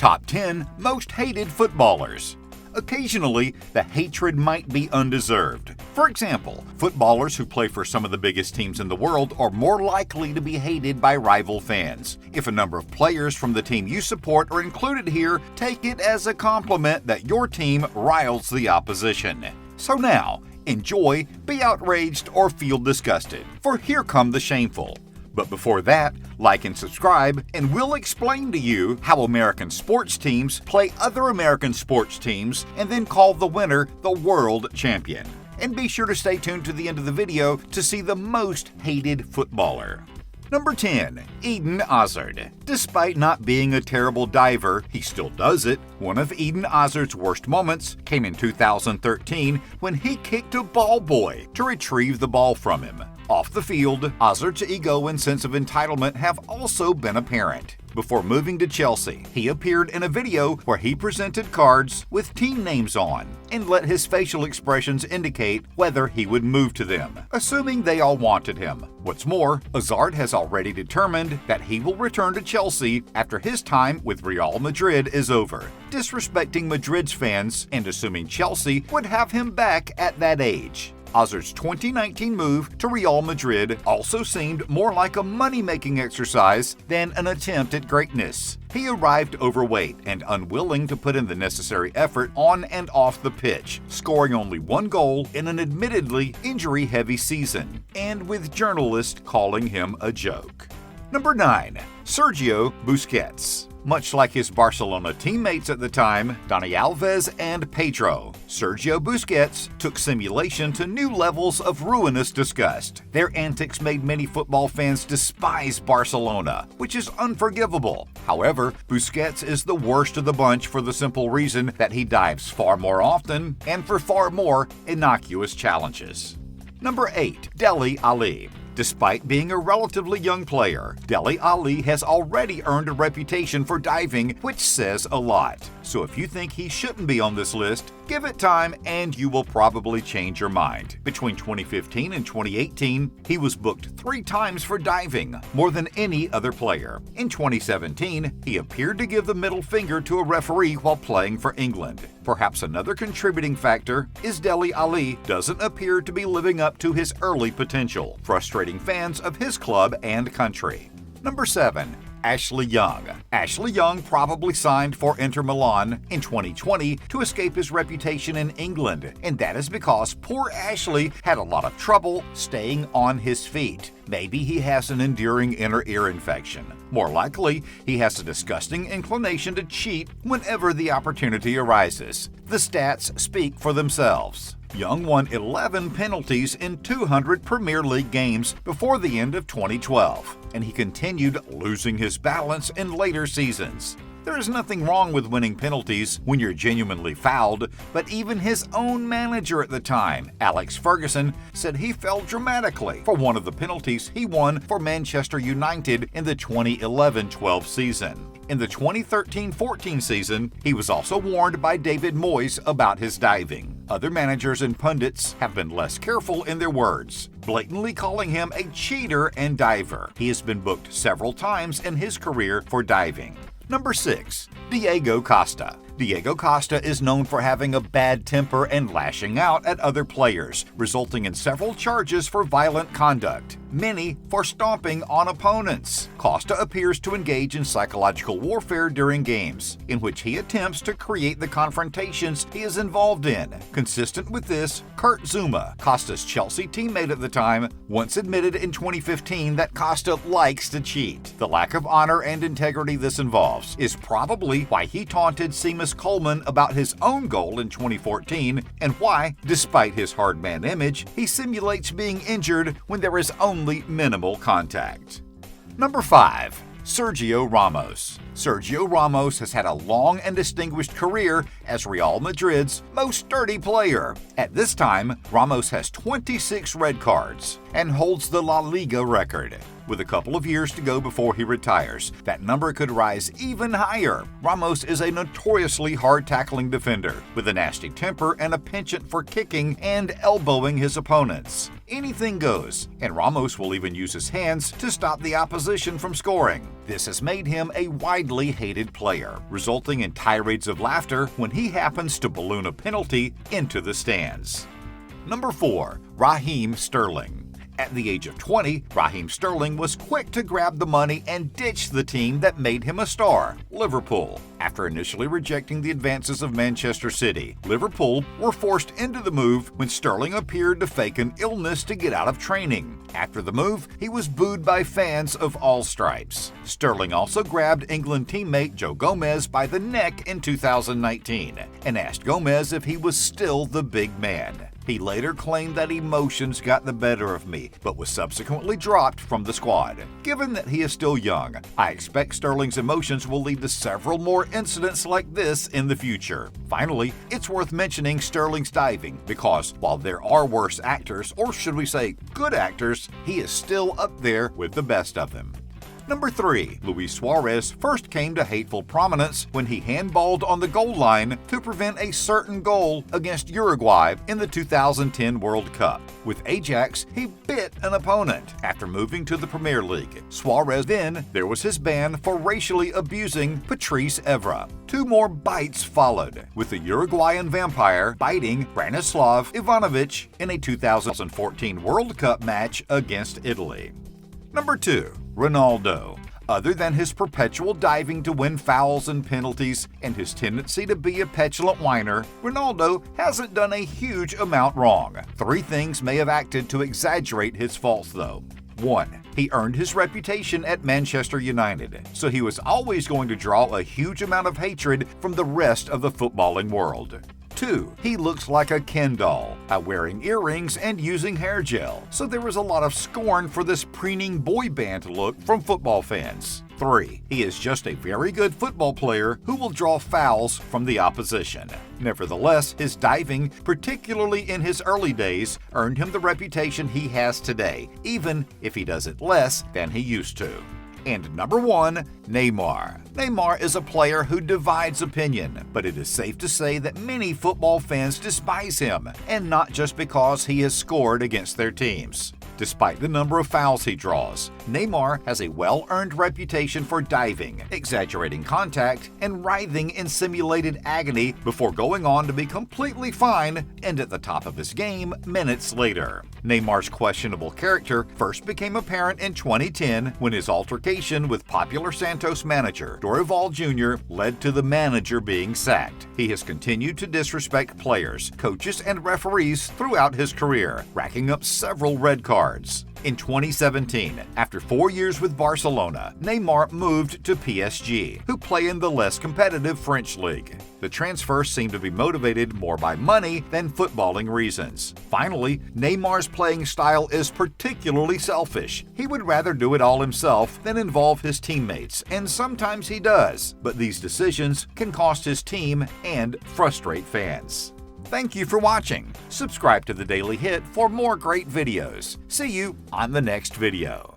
Top 10 Most Hated Footballers. Occasionally, the hatred might be undeserved. For example, footballers who play for some of the biggest teams in the world are more likely to be hated by rival fans. If a number of players from the team you support are included here, take it as a compliment that your team riles the opposition. So now, enjoy, be outraged, or feel disgusted, for here come the shameful. But before that, like and subscribe, and we'll explain to you how American sports teams play other American sports teams and then call the winner the world champion. And be sure to stay tuned to the end of the video to see the most hated footballer. Number 10. Eden Hazard. Despite not being a terrible diver, he still does it. One of Eden Hazard's worst moments came in 2013 when he kicked a ball boy to retrieve the ball from him. Off the field, Hazard's ego and sense of entitlement have also been apparent. Before moving to Chelsea, he appeared in a video where he presented cards with team names on and let his facial expressions indicate whether he would move to them, assuming they all wanted him. What's more, Hazard has already determined that he will return to Chelsea after his time with Real Madrid is over, disrespecting Madrid's fans and assuming Chelsea would have him back at that age. Hazard's 2019 move to Real Madrid also seemed more like a money-making exercise than an attempt at greatness. He arrived overweight and unwilling to put in the necessary effort on and off the pitch, scoring only one goal in an admittedly injury-heavy season, and with journalists calling him a joke. Number 9. Sergio Busquets. Much like his Barcelona teammates at the time, Dani Alves and Pedro, Sergio Busquets took simulation to new levels of ruinous disgust. Their antics made many football fans despise Barcelona, which is unforgivable. However, Busquets is the worst of the bunch for the simple reason that he dives far more often and for far more innocuous challenges. Number 8. Dele Alli. Despite being a relatively young player, Dele Alli has already earned a reputation for diving, which says a lot. So if you think he shouldn't be on this list, give it time and you will probably change your mind. Between 2015 and 2018, he was booked 3 times for diving, more than any other player. In 2017, he appeared to give the middle finger to a referee while playing for England. Perhaps another contributing factor is Dele Alli doesn't appear to be living up to his early potential, frustrating fans of his club and country. Number 7. Ashley Young. Ashley Young probably signed for Inter Milan in 2020 to escape his reputation in England, and that is because poor Ashley had a lot of trouble staying on his feet. Maybe he has an enduring inner ear infection. More likely, he has a disgusting inclination to cheat whenever the opportunity arises. The stats speak for themselves. Young won 11 penalties in 200 Premier League games before the end of 2012, and he continued losing his balance in later seasons. There is nothing wrong with winning penalties when you're genuinely fouled, but even his own manager at the time, Alex Ferguson, said he fell dramatically for one of the penalties he won for Manchester United in the 2011-12 season. In the 2013-14 season, he was also warned by David Moyes about his diving. Other managers and pundits have been less careful in their words, blatantly calling him a cheater and diver. He has been booked several times in his career for diving. Number 6. Diego Costa. Diego Costa is known for having a bad temper and lashing out at other players, resulting in several charges for violent conduct, many for stomping on opponents. Costa appears to engage in psychological warfare during games, in which he attempts to create the confrontations he is involved in. Consistent with this, Kurt Zouma, Costa's Chelsea teammate at the time, once admitted in 2015 that Costa likes to cheat. The lack of honor and integrity this involves is probably why he taunted Seamus Coleman about his own goal in 2014 and why, despite his hard man image, he simulates being injured when there is only minimal contact. Number 5. Sergio Ramos. Sergio Ramos has had a long and distinguished career as Real Madrid's most sturdy player. At this time, Ramos has 26 red cards and holds the La Liga record. With a couple of years to go before he retires, that number could rise even higher. Ramos is a notoriously hard-tackling defender with a nasty temper and a penchant for kicking and elbowing his opponents. anything goes, and Ramos will even use his hands to stop the opposition from scoring. This has made him a widely hated player, resulting in tirades of laughter when he happens to balloon a penalty into the stands. Number 4. Raheem Sterling. At the age of 20, Raheem Sterling was quick to grab the money and ditch the team that made him a star, Liverpool. After initially rejecting the advances of Manchester City, Liverpool were forced into the move when Sterling appeared to fake an illness to get out of training. After the move, he was booed by fans of all stripes. Sterling also grabbed England teammate Joe Gomez by the neck in 2019 and asked Gomez if he was still the big man. He later claimed that emotions got the better of me, but was subsequently dropped from the squad. Given that he is still young, I expect Sterling's emotions will lead to several more incidents like this in the future. Finally, it's worth mentioning Sterling's diving because while there are worse actors, or should we say good actors, he is still up there with the best of them. Number 3. Luis Suarez first came to hateful prominence when he handballed on the goal line to prevent a certain goal against Uruguay in the 2010 World Cup. With Ajax, he bit an opponent after moving to the Premier League. Suarez then, there was his ban for racially abusing Patrice Evra. 2 more bites followed, with the Uruguayan vampire biting Branislav Ivanovic in a 2014 World Cup match against Italy. Number 2. Ronaldo. Other than his perpetual diving to win fouls and penalties and his tendency to be a petulant whiner, Ronaldo hasn't done a huge amount wrong. 3 things may have acted to exaggerate his faults though. 1. He earned his reputation at Manchester United, so he was always going to draw a huge amount of hatred from the rest of the footballing world. 2. He looks like a Ken doll, wearing earrings and using hair gel, so there was a lot of scorn for this preening boy band look from football fans. 3. He is just a very good football player who will draw fouls from the opposition. Nevertheless, his diving, particularly in his early days, earned him the reputation he has today, even if he does it less than he used to. And number 1, Neymar. Neymar is a player who divides opinion, but it is safe to say that many football fans despise him, and not just because he has scored against their teams. Despite the number of fouls he draws, Neymar has a well-earned reputation for diving, exaggerating contact, and writhing in simulated agony before going on to be completely fine and at the top of his game minutes later. Neymar's questionable character first became apparent in 2010 when his altercation with popular Santos manager Dorival Jr. led to the manager being sacked. He has continued to disrespect players, coaches, and referees throughout his career, racking up several red cards. In 2017, after 4 years with Barcelona, Neymar moved to PSG, who play in the less competitive French league. The transfer seemed to be motivated more by money than footballing reasons. Finally, Neymar's playing style is particularly selfish. He would rather do it all himself than involve his teammates, and sometimes he does, but these decisions can cost his team and frustrate fans. Thank you for watching. Subscribe to The Daily Hit for more great videos. See you on the next video.